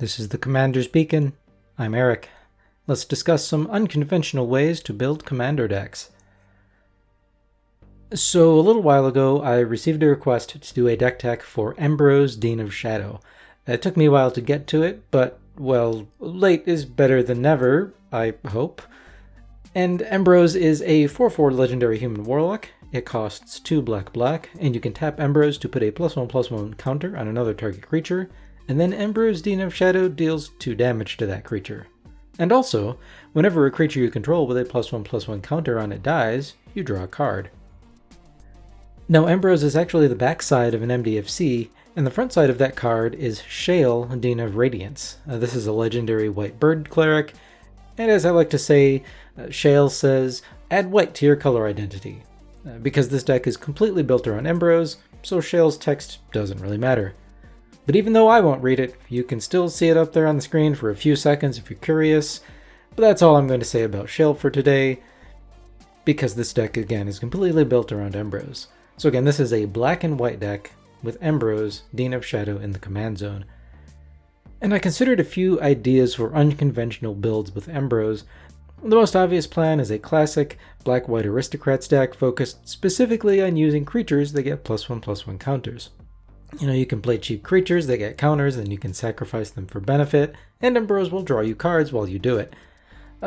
This is the Commander's Beacon. I'm Eric. Let's discuss some unconventional ways to build commander decks. So a little while ago, I received a request to do a deck tech for Embrose, Dean of Shadow. It took me a while to get to it, but, well, late is better than never, I hope. And Embrose is a 4/4 legendary human warlock. It costs 2 black, and you can tap Embrose to put a +1/+1 counter on another target creature, and then Embrose, Dean of Shadow deals 2 damage to that creature. And also, whenever a creature you control with a +1/+1 counter on it dies, you draw a card. Now, Embrose is actually the backside of an MDFC, and the front side of that card is Shale, Dean of Radiance. This is a legendary white bird cleric, and as I like to say, Shale says, add white to your color identity. Because this deck is completely built around Embrose, so Shale's text doesn't really matter. But even though I won't read it, you can still see it up there on the screen for a few seconds if you're curious. But that's all I'm going to say about Shale for today, because this deck, again, is completely built around Embrose. So again, this is a black and white deck with Embrose, Dean of Shadow in the command zone. And I considered a few ideas for unconventional builds with Embrose. The most obvious plan is a classic black-white aristocrats deck focused specifically on using creatures that get +1/+1 counters. You can play cheap creatures that get counters, then you can sacrifice them for benefit, and Embrose will draw you cards while you do it.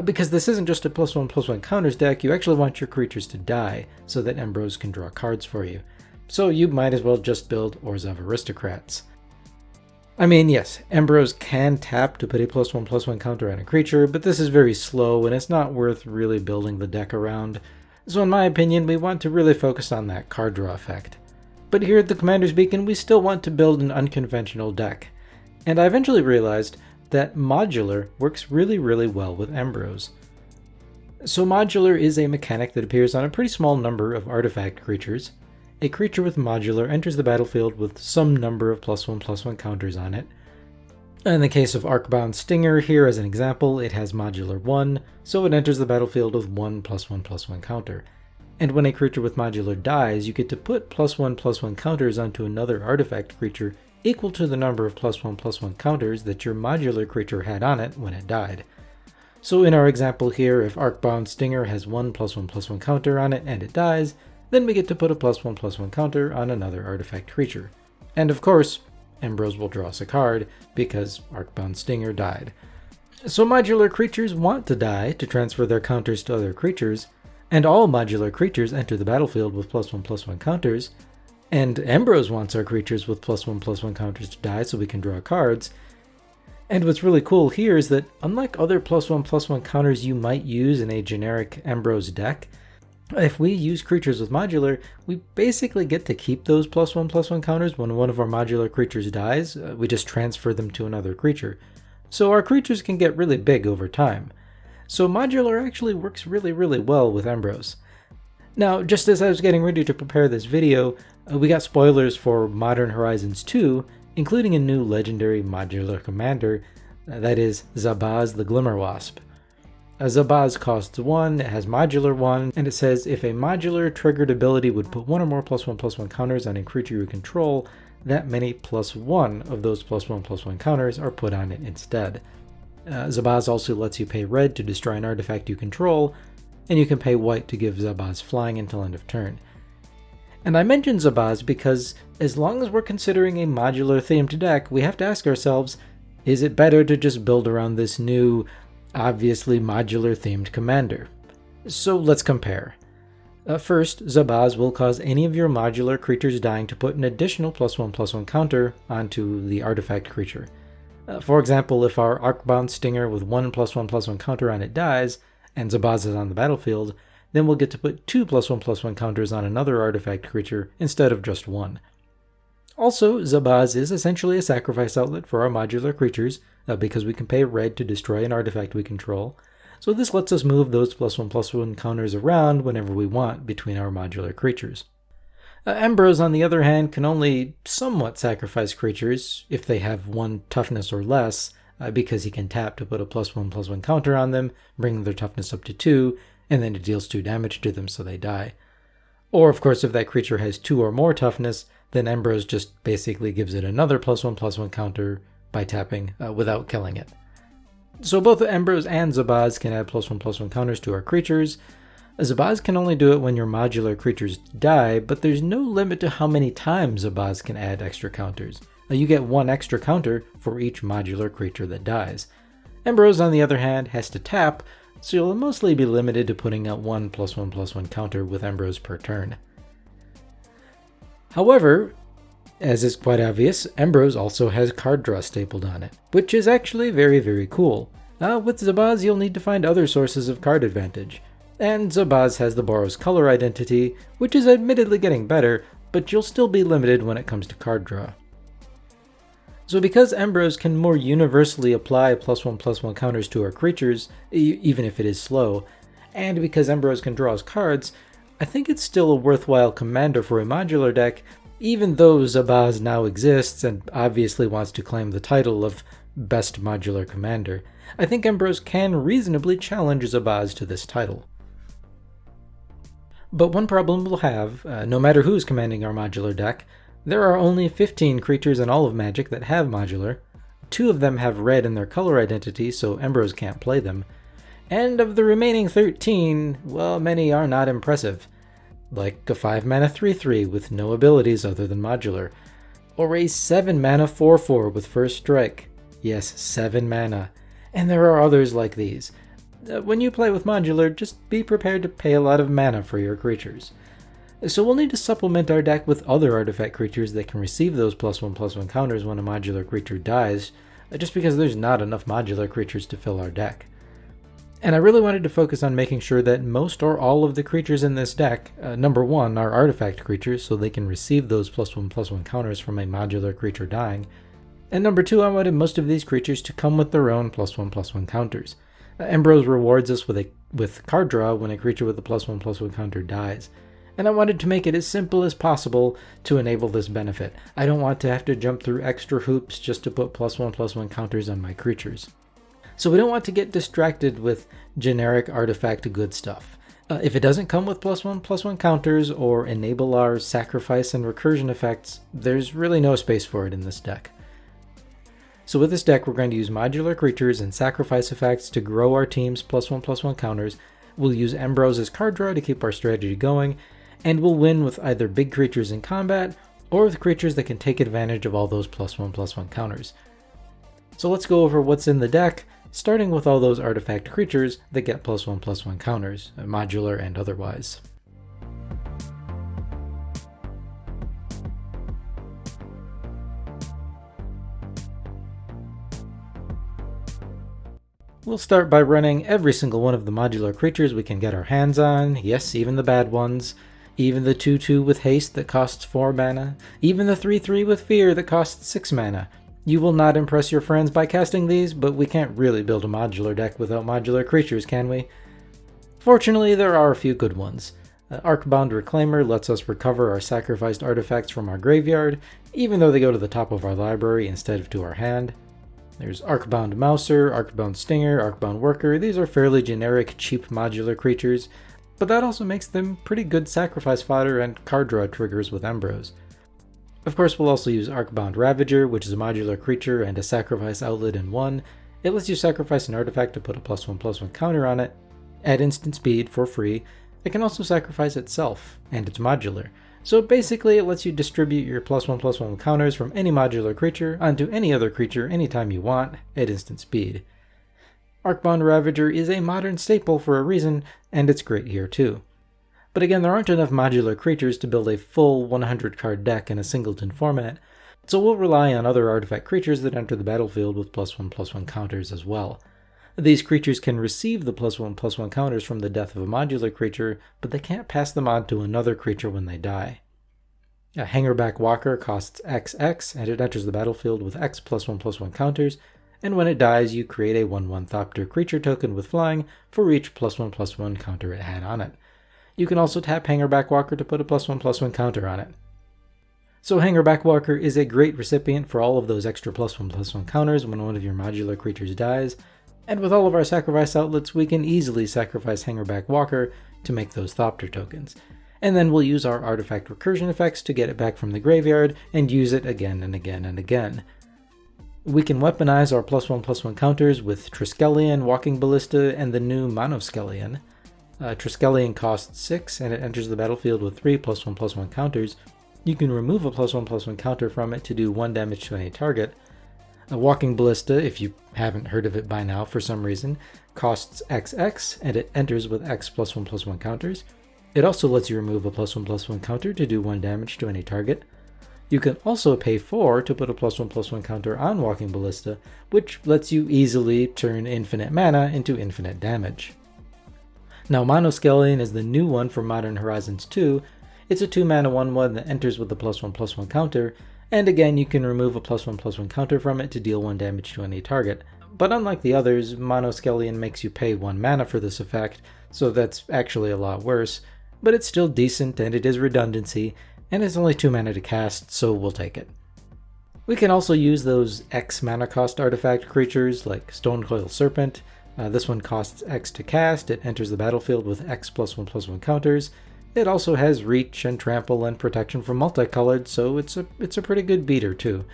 Because this isn't just a +1/+1 counters deck, you actually want your creatures to die, so that Embrose can draw cards for you. So you might as well just build Orzhov Aristocrats. I mean, yes, Embrose can tap to put a +1/+1 counter on a creature, but this is very slow and it's not worth really building the deck around. So in my opinion, we want to really focus on that card draw effect. But here at the Commander's Beacon, we still want to build an unconventional deck. And I eventually realized that Modular works really well with Embrose. So Modular is a mechanic that appears on a pretty small number of artifact creatures. A creature with Modular enters the battlefield with some number of +1/+1 counters on it. In the case of Arcbound Stinger here as an example, it has Modular 1, so it enters the battlefield with 1 +1/+1 counter. And when a creature with Modular dies, you get to put +1/+1 counters onto another artifact creature equal to the number of +1/+1 counters that your Modular creature had on it when it died. So in our example here, if Arcbound Stinger has 1 +1/+1 counter on it and it dies, then we get to put a +1/+1 counter on another artifact creature. And of course, Embrose will draw us a card because Arcbound Stinger died. So Modular creatures want to die to transfer their counters to other creatures, and all Modular creatures enter the battlefield with +1/+1 counters, and Embrose wants our creatures with +1/+1 counters to die so we can draw cards. And what's really cool here is that unlike other +1/+1 counters you might use in a generic Embrose deck, if we use creatures with Modular, we basically get to keep those +1/+1 counters when one of our Modular creatures dies. We just transfer them to another creature. So our creatures can get really big over time. So Modular actually works really well with Embrose. Now, just as I was getting ready to prepare this video, we got spoilers for Modern Horizons 2, including a new legendary Modular commander, that is Zabaz the Glimmerwasp. Zabaz costs 1, it has Modular 1, and it says if a Modular triggered ability would put 1 or more +1/+1 counters on a creature you control, that many +1 of those +1/+1 counters are put on it instead. Zabaz also lets you pay red to destroy an artifact you control, and you can pay white to give Zabaz flying until end of turn. And I mention Zabaz because as long as we're considering a Modular themed deck, we have to ask ourselves, is it better to just build around this new, obviously Modular themed commander? So let's compare. First, Zabaz will cause any of your Modular creatures dying to put an additional +1/+1 counter onto the artifact creature. For example, if our Arcbound Stinger with 1 +1/+1 counter on it dies, and Zabaz is on the battlefield, then we'll get to put 2 +1/+1 counters on another artifact creature instead of just 1. Also, Zabaz is essentially a sacrifice outlet for our Modular creatures, because we can pay red to destroy an artifact we control, so this lets us move those +1/+1 counters around whenever we want between our Modular creatures. Embrose, on the other hand, can only somewhat sacrifice creatures if they have 1 toughness or less, because he can tap to put a +1/+1 counter on them, bring their toughness up to 2, and then it deals 2 damage to them so they die. Or, of course, if that creature has 2 or more toughness, then Embrose just basically gives it another +1/+1 counter by tapping without killing it. So both Embrose and Zabaz can add +1/+1 counters to our creatures. Zabaz can only do it when your modular creatures die, but there's no limit to how many times Zabaz can add extra counters. You get 1 extra counter for each modular creature that dies. Embrose, on the other hand, has to tap, so you'll mostly be limited to putting out 1 +1/+1 counter with Embrose per turn. However, as is quite obvious, Embrose also has card draw stapled on it, which is actually very, very cool. With Zabaz, you'll need to find other sources of card advantage. And Zabaz has the Boros color identity, which is admittedly getting better, but you'll still be limited when it comes to card draw. So because Embrose can more universally apply +1/+1 counters to our creatures, even if it is slow, and because Embrose can draw us cards, I think it's still a worthwhile commander for a modular deck, even though Zabaz now exists and obviously wants to claim the title of best modular commander. I think Embrose can reasonably challenge Zabaz to this title. But one problem we'll have, no matter who's commanding our modular deck, there are only 15 creatures in all of Magic that have modular. 2 of them have red in their color identity, so Embrose can't play them. And of the remaining 13, well, many are not impressive. Like a 5-mana 3/3 with no abilities other than modular. Or a 7-mana 4/4 with First Strike. Yes, 7 mana. And there are others like these. When you play with modular, just be prepared to pay a lot of mana for your creatures. So we'll need to supplement our deck with other artifact creatures that can receive those +1/+1 counters when a modular creature dies, just because there's not enough modular creatures to fill our deck. And I really wanted to focus on making sure that most or all of the creatures in this deck, number 1, are artifact creatures, so they can receive those +1/+1 counters from a modular creature dying. And number 2, I wanted most of these creatures to come with their own +1/+1 counters. Embrose rewards us with card draw when a creature with a +1/+1 counter dies. And I wanted to make it as simple as possible to enable this benefit. I don't want to have to jump through extra hoops just to put +1/+1 counters on my creatures. So we don't want to get distracted with generic artifact good stuff. If it doesn't come with +1/+1 counters or enable our sacrifice and recursion effects, there's really no space for it in this deck. So with this deck, we're going to use modular creatures and sacrifice effects to grow our team's +1/+1 counters. We'll use Embrose's card draw to keep our strategy going, and we'll win with either big creatures in combat or with creatures that can take advantage of all those +1/+1 counters. So let's go over what's in the deck, starting with all those artifact creatures that get +1/+1 counters, modular and otherwise. We'll start by running every single one of the modular creatures we can get our hands on, yes, even the bad ones, even the 2/2 with haste that costs 4 mana, even the 3/3 with fear that costs 6 mana. You will not impress your friends by casting these, but we can't really build a modular deck without modular creatures, can we? Fortunately, there are a few good ones. Arcbound Reclaimer lets us recover our sacrificed artifacts from our graveyard, even though they go to the top of our library instead of to our hand. There's Arcbound Mouser, Arcbound Stinger, Arcbound Worker. These are fairly generic, cheap modular creatures, but that also makes them pretty good sacrifice fodder and card draw triggers with Embrose. Of course, we'll also use Arcbound Ravager, which is a modular creature and a sacrifice outlet in one. It lets you sacrifice an artifact to put a +1/+1 counter on it, at instant speed for free. It can also sacrifice itself, and it's modular. So basically, it lets you distribute your +1/+1 counters from any modular creature onto any other creature anytime you want, at instant speed. Arcbound Ravager is a modern staple for a reason, and it's great here too. But again, there aren't enough modular creatures to build a full 100 card deck in a singleton format, so we'll rely on other artifact creatures that enter the battlefield with +1/+1 counters as well. These creatures can receive the +1/+1 counters from the death of a modular creature, but they can't pass them on to another creature when they die. A Hangerback Walker costs XX, and it enters the battlefield with X +1/+1 counters, and when it dies, you create a 1/1 Thopter creature token with flying for each +1/+1 counter it had on it. You can also tap Hangerback Walker to put a +1/+1 counter on it. So Hangerback Walker is a great recipient for all of those extra +1/+1 counters when one of your modular creatures dies, and with all of our sacrifice outlets, we can easily sacrifice Hangerback Walker to make those Thopter tokens. And then we'll use our artifact recursion effects to get it back from the graveyard and use it again and again and again. We can weaponize our +1/+1 counters with Triskelion, Walking Ballista, and the new Monoskelion. Triskelion costs 6 and it enters the battlefield with 3 +1/+1 counters. You can remove a +1/+1 counter from it to do 1 damage to any target. A Walking Ballista, if you haven't heard of it by now for some reason, costs XX and it enters with X +1/+1 counters. It also lets you remove a +1/+1 counter to do 1 damage to any target. You can also pay 4 to put a +1/+1 counter on Walking Ballista, which lets you easily turn infinite mana into infinite damage. Now Monoskelion is the new one for Modern Horizons 2. It's a 2 mana 1/1 that enters with a +1/+1 counter, and again you can remove a +1/+1 counter from it to deal 1 damage to any target. But unlike the others, Monoskelion makes you pay 1 mana for this effect, so that's actually a lot worse, but it's still decent and it is redundancy, and it's only 2 mana to cast, so we'll take it. We can also use those X mana cost artifact creatures like Stonecoil Serpent. This one costs X to cast, it enters the battlefield with X +1/+1 counters. It also has reach and trample and protection from multicolored, so it's a pretty good beater too.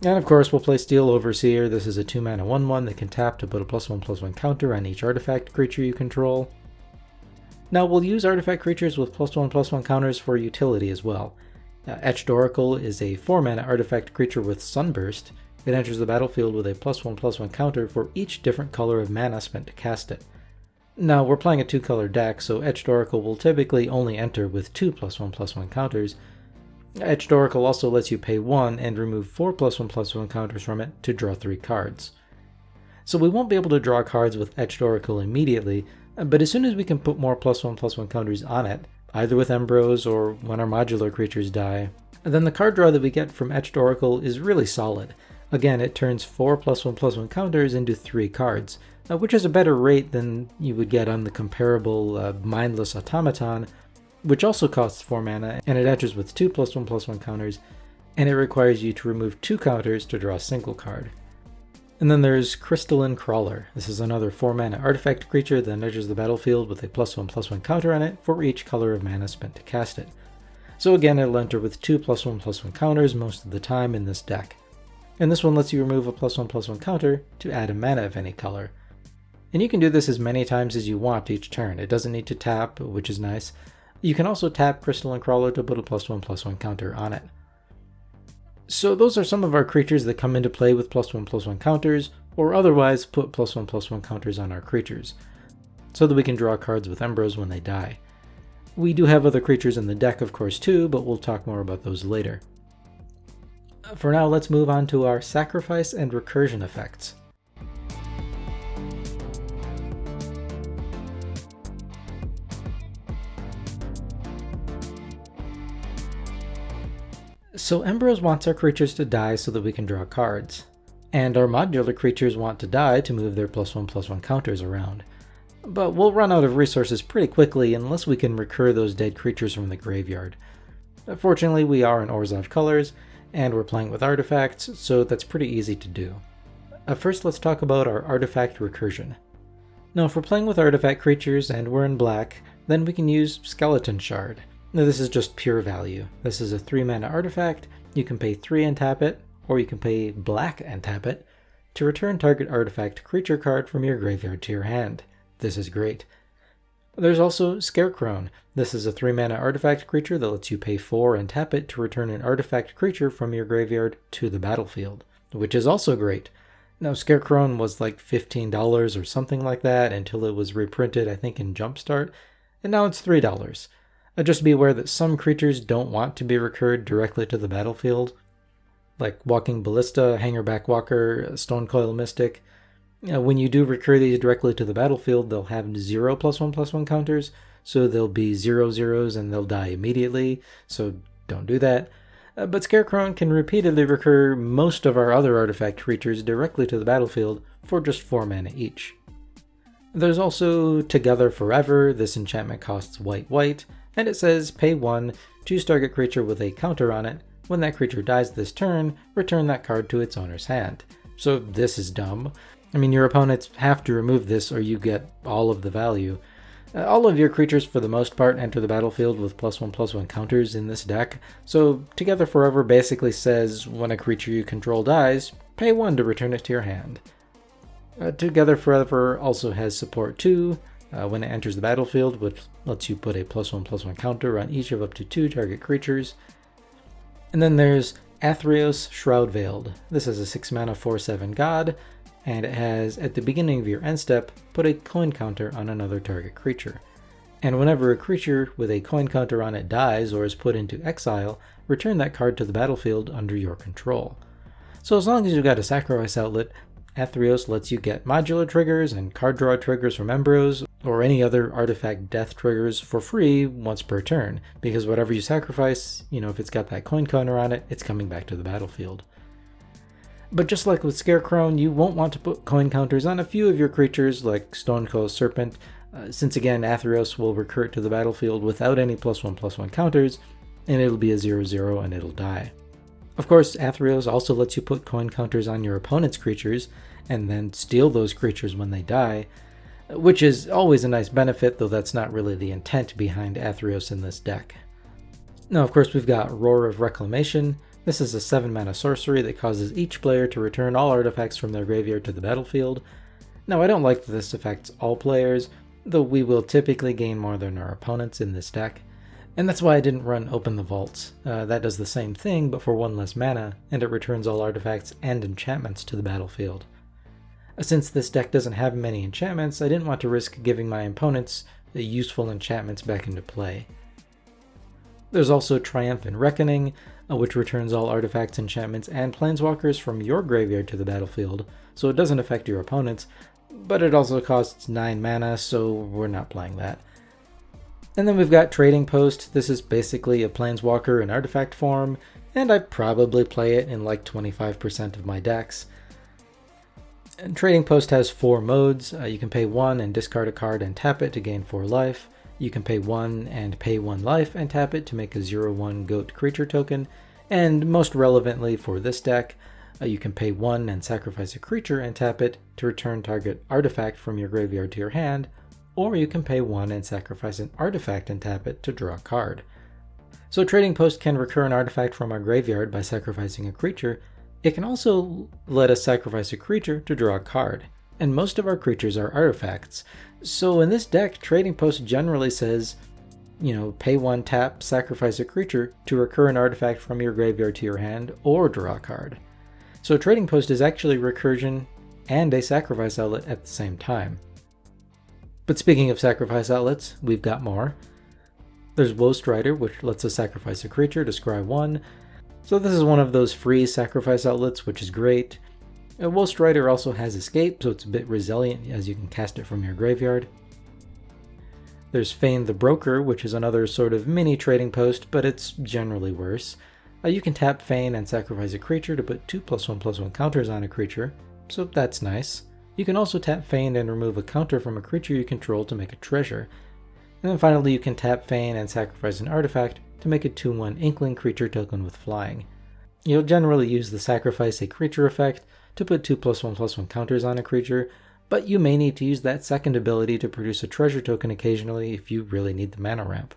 And of course we'll play Steel Overseer. This is a 2 mana 1/1 that can tap to put a +1/+1 counter on each artifact creature you control. Now we'll use artifact creatures with +1/+1 counters for utility as well. Etched Oracle is a 4 mana artifact creature with Sunburst. It enters the battlefield with a +1/+1 counter for each different color of mana spent to cast it. Now we're playing a 2-color deck, so Etched Oracle will typically only enter with 2 +1/+1 counters. Etched Oracle also lets you pay 1 and remove 4 +1/+1 counters from it to draw 3 cards. So we won't be able to draw cards with Etched Oracle immediately, but as soon as we can put more +1/+1 counters on it, either with Embrose or when our Modular Creatures die, then the card draw that we get from Etched Oracle is really solid. Again, it turns 4 +1/+1 counters into 3 cards, which is a better rate than you would get on the comparable Mindless Automaton, which also costs 4 mana, and it enters with 2 +1/+1 counters, and it requires you to remove 2 counters to draw a single card. And then there's Crystalline Crawler. This is another 4 mana artifact creature that enters the battlefield with a +1/+1 counter on it for each color of mana spent to cast it. So again, it'll enter with 2 +1/+1 counters most of the time in this deck. And this one lets you remove a +1/+1 counter to add a mana of any color. And you can do this as many times as you want each turn. It doesn't need to tap, which is nice. You can also tap Crystalline Crawler to put a +1/+1 counter on it. So those are some of our creatures that come into play with +1/+1 counters, or otherwise put +1/+1 counters on our creatures, so that we can draw cards with Embrose when they die. We do have other creatures in the deck of course too, but we'll talk more about those later. For now, let's move on to our sacrifice and recursion effects. So Embrose wants our creatures to die so that we can draw cards, and our modular creatures want to die to move their +1/+1 counters around. But we'll run out of resources pretty quickly unless we can recur those dead creatures from the graveyard. Fortunately, we are in Orzhov colors, and we're playing with artifacts, so that's pretty easy to do. First, let's talk about our artifact recursion. Now, if we're playing with artifact creatures and we're in black, then we can use Skeleton Shard. Now, this is just pure value. This is a 3 mana artifact. You can pay 3 and tap it, or you can pay black and tap it, to return target artifact creature card from your graveyard to your hand. This is great. There's also Scarecrow. This is a 3 mana artifact creature that lets you pay 4 and tap it to return an artifact creature from your graveyard to the battlefield, which is also great. Now, Scarecrow was like $15 or something like that until it was reprinted, I think, in Jumpstart, and now it's $3. Just be aware that some creatures don't want to be recurred directly to the battlefield, like Walking Ballista, Hangerback Walker, Stonecoil Mystic. When you do recur these directly to the battlefield, they'll have 0 +1/+1 counters, so they'll be 0/0s and they'll die immediately, so don't do that. But Scarecrow can repeatedly recur most of our other artifact creatures directly to the battlefield for just 4 mana each. There's also Together Forever. This enchantment costs white, and it says pay 1, choose target creature with a counter on it. When that creature dies this turn, return that card to its owner's hand. So this is dumb. I mean, your opponents have to remove this or you get all of the value. All of your creatures for the most part enter the battlefield with +1/+1 counters in this deck, so Together Forever basically says when a creature you control dies, pay 1 to return it to your hand. Together Forever also has support too, when it enters the battlefield, which lets you put a +1/+1 counter on each of up to 2 target creatures. And then there's Atheros Shroud Veiled. This is a 6 mana 4/7 god, and it has, at the beginning of your end step, put a coin counter on another target creature. And whenever a creature with a coin counter on it dies or is put into exile, return that card to the battlefield under your control. So as long as you've got a sacrifice outlet, Atheros lets you get modular triggers and card draw triggers from Embrose, or any other artifact death triggers for free once per turn, because whatever you sacrifice, if it's got that coin counter on it, it's coming back to the battlefield. But just like with Scarecrow, you won't want to put coin counters on a few of your creatures like Stonecoil Serpent, since again Atheros will recur to the battlefield without any +1/+1 counters, and it'll be a 0/0 and it'll die. Of course, Atheros also lets you put coin counters on your opponent's creatures, and then steal those creatures when they die, which is always a nice benefit, though that's not really the intent behind Atheros in this deck. Now of course we've got Roar of Reclamation. This is a 7 mana sorcery that causes each player to return all artifacts from their graveyard to the battlefield. Now I don't like that this affects all players, though we will typically gain more than our opponents in this deck. And that's why I didn't run Open the Vaults. That does the same thing, but for 1 less mana, and it returns all artifacts and enchantments to the battlefield. Since this deck doesn't have many enchantments, I didn't want to risk giving my opponents the useful enchantments back into play. There's also Triumphant Reckoning, which returns all artifacts, enchantments, and planeswalkers from your graveyard to the battlefield, so it doesn't affect your opponents, but it also costs 9 mana, so we're not playing that. And then we've got Trading Post. This is basically a planeswalker in artifact form, and I probably play it in like 25% of my decks. And Trading Post has 4 modes. You can pay 1 and discard a card and tap it to gain 4 life. You can pay 1 and pay 1 life and tap it to make a 0/1 goat creature token. And most relevantly for this deck, you can pay 1 and sacrifice a creature and tap it to return target artifact from your graveyard to your hand, or you can pay 1 and sacrifice an artifact and tap it to draw a card. So Trading Post can recur an artifact from our graveyard by sacrificing a creature. It can also let us sacrifice a creature to draw a card, and most of our creatures are artifacts. So in this deck, Trading Post generally says, pay 1 tap, sacrifice a creature to recur an artifact from your graveyard to your hand, or draw a card. So Trading Post is actually recursion and a sacrifice outlet at the same time. But speaking of sacrifice outlets, we've got more. There's Woe Strider, which lets us sacrifice a creature to scry 1. So this is one of those free sacrifice outlets, which is great. Woe Strider also has Escape, so it's a bit resilient as you can cast it from your graveyard. There's Feign the Broker, which is another sort of mini Trading Post, but it's generally worse. You can tap Feign and sacrifice a creature to put 2 +1/+1 counters on a creature, so that's nice. You can also tap Feign and remove a counter from a creature you control to make a treasure. And then finally you can tap Feign and sacrifice an artifact to make a 2/1 Inkling creature token with flying. You'll generally use the sacrifice a creature effect to put 2 +1/+1 counters on a creature, but you may need to use that second ability to produce a treasure token occasionally if you really need the mana ramp.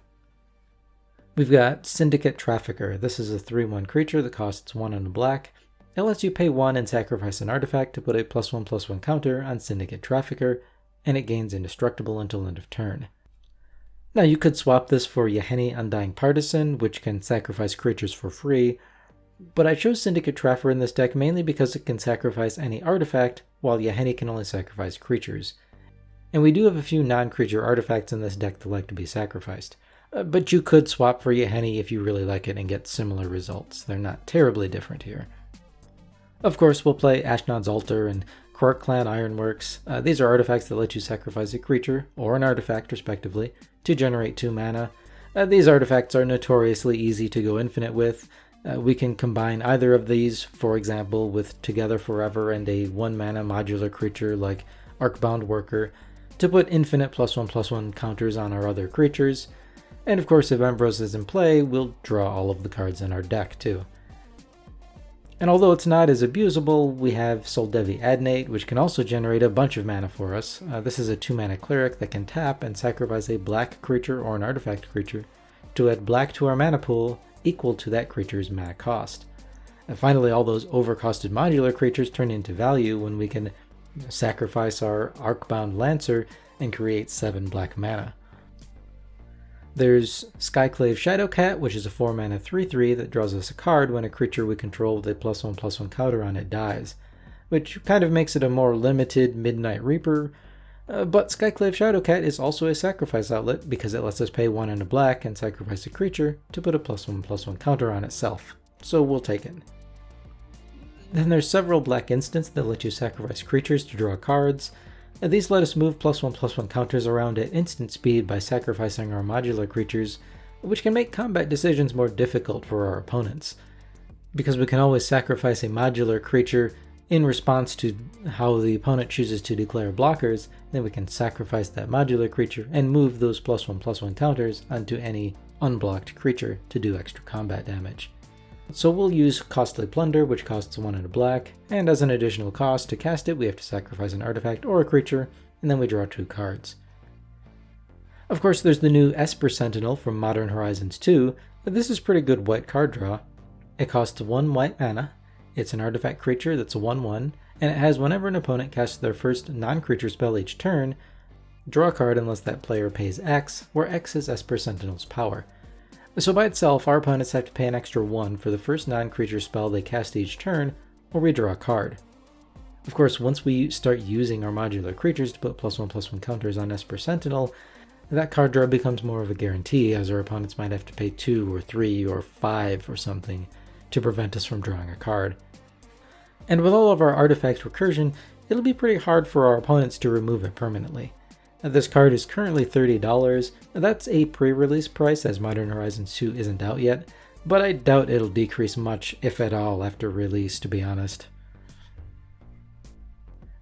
We've got Syndicate Trafficker. This is a 3/1 creature that costs 1 and a black. It lets you pay 1 and sacrifice an artifact to put a +1/+1 counter on Syndicate Trafficker, and it gains indestructible until end of turn. Now you could swap this for Yahenni Undying Partisan, which can sacrifice creatures for free, but I chose Syndicate Trafficker in this deck mainly because it can sacrifice any artifact, while Yahenni can only sacrifice creatures. And we do have a few non-creature artifacts in this deck that like to be sacrificed. But you could swap for Yahenni if you really like it and get similar results. They're not terribly different here. Of course, we'll play Ashnod's Altar and Quark Clan Ironworks. These are artifacts that let you sacrifice a creature, or an artifact respectively, to generate 2 mana. These artifacts are notoriously easy to go infinite with. We can combine either of these, for example, with Together Forever and a 1 mana modular creature like Arcbound Worker, to put infinite +1/+1 counters on our other creatures. And of course, if Embrose is in play, we'll draw all of the cards in our deck too. And although it's not as abusable, we have Souldevi Adnate, which can also generate a bunch of mana for us. This is a 2 mana cleric that can tap and sacrifice a black creature or an artifact creature to add black to our mana pool equal to that creature's mana cost. And finally, all those overcosted modular creatures turn into value when we can sacrifice our arcbound Lancer and create 7 black mana. There's Skyclave Shadowcat, which is a 4 mana 3/3 that draws us a card when a creature we control with a +1/+1 counter on it dies, which kind of makes it a more limited Midnight Reaper. But Skyclave Shadowcat is also a sacrifice outlet because it lets us pay 1 and a black and sacrifice a creature to put a +1/+1 counter on itself, so we'll take it. Then there's several black instants that let you sacrifice creatures to draw cards. These let us move +1/+1 counters around at instant speed by sacrificing our modular creatures, which can make combat decisions more difficult for our opponents. Because we can always sacrifice a modular creature in response to how the opponent chooses to declare blockers, then we can sacrifice that modular creature and move those +1/+1 counters onto any unblocked creature to do extra combat damage. So we'll use Costly Plunder, which costs 1 and a black, and as an additional cost to cast it we have to sacrifice an artifact or a creature, and then we draw 2 cards. Of course there's the new Esper Sentinel from Modern Horizons 2, but this is pretty good white card draw. It costs 1 white mana, it's an artifact creature that's a 1/1, and it has whenever an opponent casts their first non-creature spell each turn, draw a card unless that player pays X, where X is Esper Sentinel's power. So by itself, our opponents have to pay an extra 1 for the first non-creature spell they cast each turn, or we draw a card. Of course, once we start using our modular creatures to put +1/+1 counters on Esper Sentinel, that card draw becomes more of a guarantee, as our opponents might have to pay 2 or 3 or 5 or something to prevent us from drawing a card. And with all of our artifact recursion, it'll be pretty hard for our opponents to remove it permanently. This card is currently $30, that's a pre-release price as Modern Horizons 2 isn't out yet, but I doubt it'll decrease much, if at all, after release, to be honest.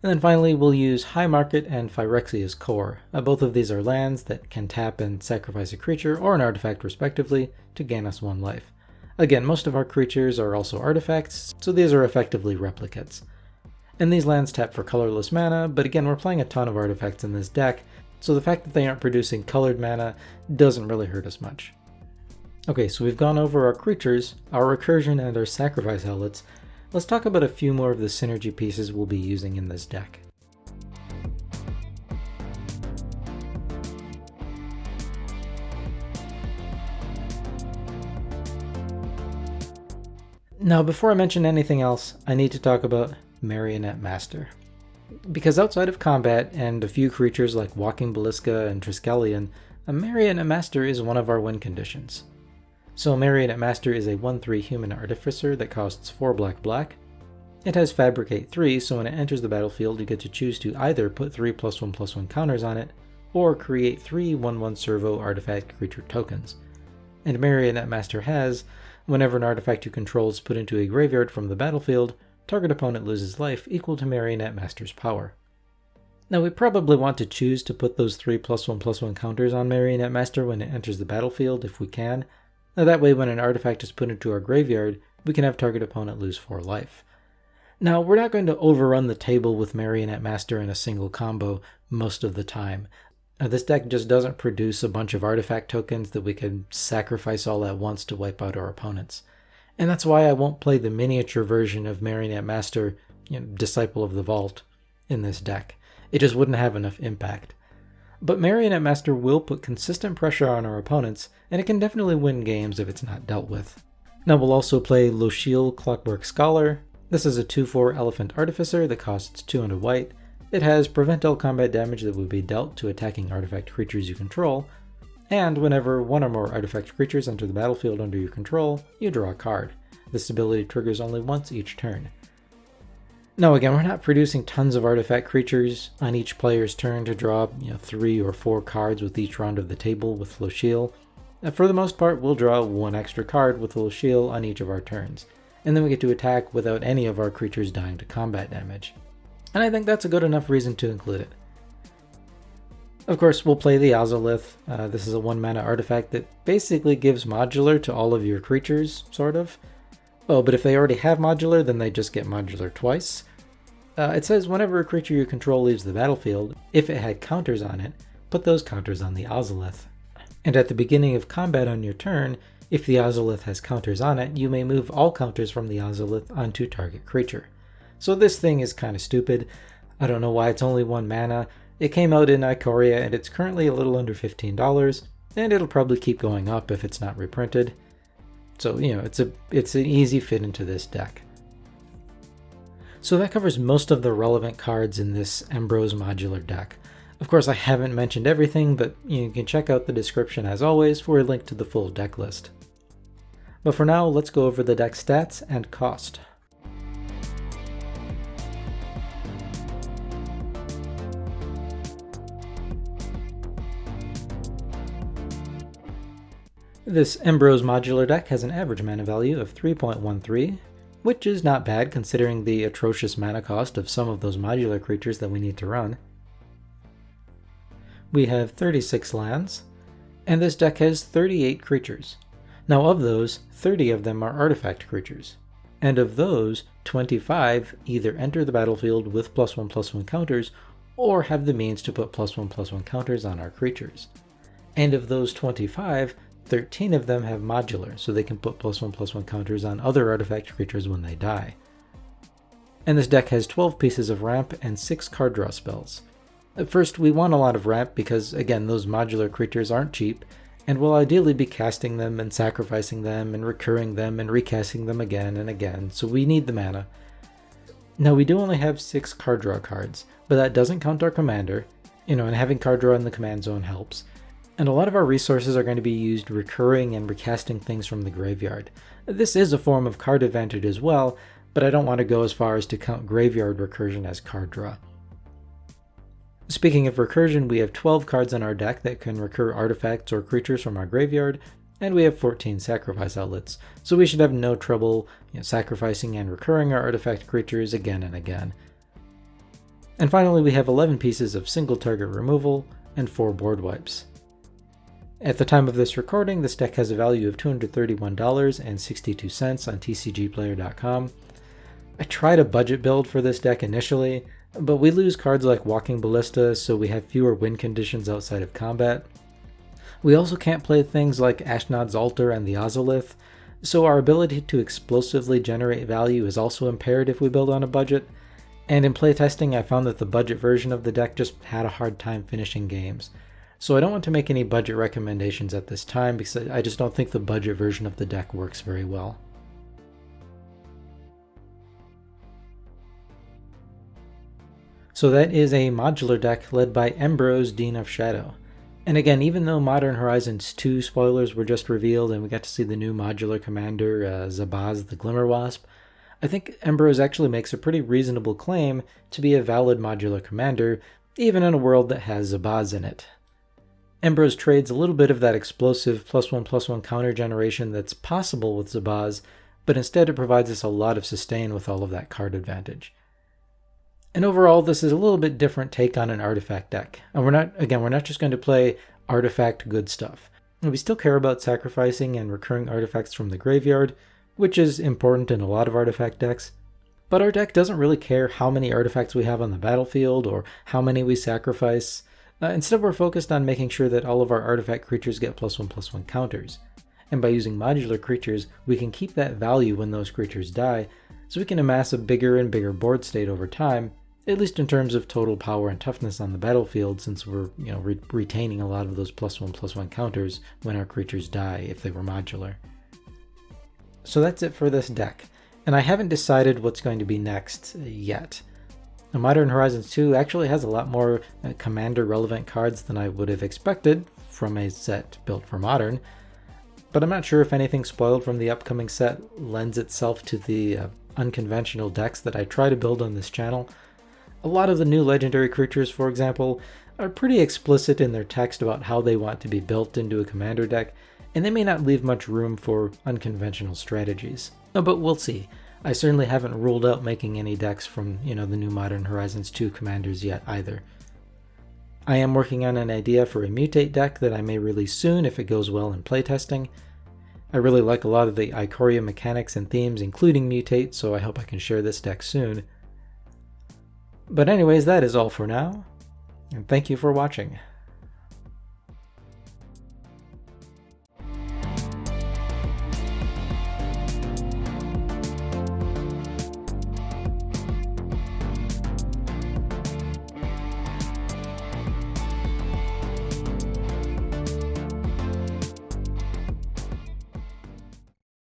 And then finally we'll use High Market and Phyrexia's Core. Both of these are lands that can tap and sacrifice a creature or an artifact respectively to gain us 1 life. Again, most of our creatures are also artifacts, so these are effectively replicates. And these lands tap for colorless mana, but again we're playing a ton of artifacts in this deck, so the fact that they aren't producing colored mana doesn't really hurt us much. Okay, so we've gone over our creatures, our recursion, and our sacrifice outlets. Let's talk about a few more of the synergy pieces we'll be using in this deck. Now, before I mention anything else, I need to talk about Marionette Master. Because outside of combat and a few creatures like Walking Basilica and Triskelion, a Marionette Master is one of our win conditions. So Marionette Master is a 1/3 human artificer that costs 4 black. It has Fabricate 3, so when it enters the battlefield you get to choose to either put 3 +1/+1 counters on it, or create 3 1/1 servo artifact creature tokens. And Marionette Master has, whenever an artifact you control is put into a graveyard from the battlefield, target opponent loses life equal to Marionette Master's power. Now we probably want to choose to put those 3 +1/+1 counters on Marionette Master when it enters the battlefield if we can. Now that way when an artifact is put into our graveyard, we can have target opponent lose 4 life. Now we're not going to overrun the table with Marionette Master in a single combo most of the time. This deck just doesn't produce a bunch of artifact tokens that we can sacrifice all at once to wipe out our opponents. And that's why I won't play the miniature version of Marionette Master, Disciple of the Vault, in this deck. It just wouldn't have enough impact. But Marionette Master will put consistent pressure on our opponents, and it can definitely win games if it's not dealt with. Now we'll also play Lucile Clockwork Scholar. This is a 2/4 Elephant Artificer that costs 2 and a white. It has prevent all combat damage that would be dealt to attacking artifact creatures you control, and whenever 1 or more artifact creatures enter the battlefield under your control, you draw a card. This ability triggers only once each turn. Now again, we're not producing tons of artifact creatures on each player's turn to draw 3 or 4 cards with each round of the table with Lucile. For the most part, we'll draw 1 extra card with Lucile on each of our turns, and then we get to attack without any of our creatures dying to combat damage. And I think that's a good enough reason to include it. Of course, we'll play the Ozolith. This is a 1 mana artifact that basically gives modular to all of your creatures, sort of. Oh, but if they already have modular, then they just get modular twice. It says whenever a creature you control leaves the battlefield, if it had counters on it, put those counters on the Ozolith. And at the beginning of combat on your turn, If the Ozolith has counters on it, you may move all counters from the Ozolith onto target creature. So this thing is kind of stupid. I don't know why it's only 1 mana. It came out in Ikoria and it's currently a little under $15, and it'll probably keep going up if it's not reprinted. So, it's an easy fit into this deck. So that covers most of the relevant cards in this Embrose modular deck. Of course, I haven't mentioned everything, but you can check out the description as always for a link to the full deck list. But for now, let's go over the deck stats and cost. This Embrose modular deck has an average mana value of 3.13, which is not bad considering the atrocious mana cost of some of those modular creatures that we need to run. We have 36 lands, and this deck has 38 creatures. Now of those, 30 of them are artifact creatures, and of those, 25 either enter the battlefield with +1/+1 counters, or have the means to put +1/+1 counters on our creatures. And of those 25, 13 of them have modular, so they can put +1/+1 counters on other artifact creatures when they die. And this deck has 12 pieces of ramp and 6 card draw spells. At first, we want a lot of ramp because, again, those modular creatures aren't cheap, and we'll ideally be casting them and sacrificing them and recurring them and recasting them again and again, so we need the mana. Now, we do only have 6 card draw cards, but that doesn't count our commander, and having card draw in the command zone helps. And a lot of our resources are going to be used recurring and recasting things from the graveyard. This is a form of card advantage as well, but I don't want to go as far as to count graveyard recursion as card draw. Speaking of recursion, we have 12 cards in our deck that can recur artifacts or creatures from our graveyard, and we have 14 sacrifice outlets, so we should have no trouble sacrificing and recurring our artifact creatures again and again. And finally, we have 11 pieces of single target removal and 4 board wipes. At the time of this recording, this deck has a value of $231.62 on tcgplayer.com. I tried a budget build for this deck initially, but we lose cards like Walking Ballista, so we have fewer win conditions outside of combat. We also can't play things like Ashnod's Altar and the Ozolith, so our ability to explosively generate value is also impaired if we build on a budget, and in playtesting I found that the budget version of the deck just had a hard time finishing games. So I don't want to make any budget recommendations at this time because I just don't think the budget version of the deck works very well. So that is a modular deck led by Embrose, Dean of Shadow. And again, even though Modern Horizons 2 spoilers were just revealed and we got to see the new modular commander, Zabaz the Glimmerwasp, I think Embrose actually makes a pretty reasonable claim to be a valid modular commander, even in a world that has Zabaz in it. Embrose trades a little bit of that explosive +1/+1 counter generation that's possible with Zabaz, but instead it provides us a lot of sustain with all of that card advantage. And overall, this is a little bit different take on an artifact deck. And we're not just going to play artifact good stuff. We still care about sacrificing and recurring artifacts from the graveyard, which is important in a lot of artifact decks. But our deck doesn't really care how many artifacts we have on the battlefield or how many we sacrifice. Instead, we're focused on making sure that all of our artifact creatures get +1/+1 counters. And by using modular creatures, we can keep that value when those creatures die, so we can amass a bigger and bigger board state over time, at least in terms of total power and toughness on the battlefield, since we're retaining a lot of those +1/+1 counters when our creatures die if they were modular. So that's it for this deck, and I haven't decided what's going to be next yet. Modern Horizons 2 actually has a lot more commander-relevant cards than I would have expected from a set built for Modern, but I'm not sure if anything spoiled from the upcoming set lends itself to the unconventional decks that I try to build on this channel. A lot of the new legendary creatures, for example, are pretty explicit in their text about how they want to be built into a commander deck, and they may not leave much room for unconventional strategies. But we'll see. I certainly haven't ruled out making any decks from, the new Modern Horizons 2 commanders yet either. I am working on an idea for a mutate deck that I may release soon if it goes well in playtesting. I really like a lot of the Ikoria mechanics and themes, including mutate, so I hope I can share this deck soon. But anyways, that is all for now, and thank you for watching.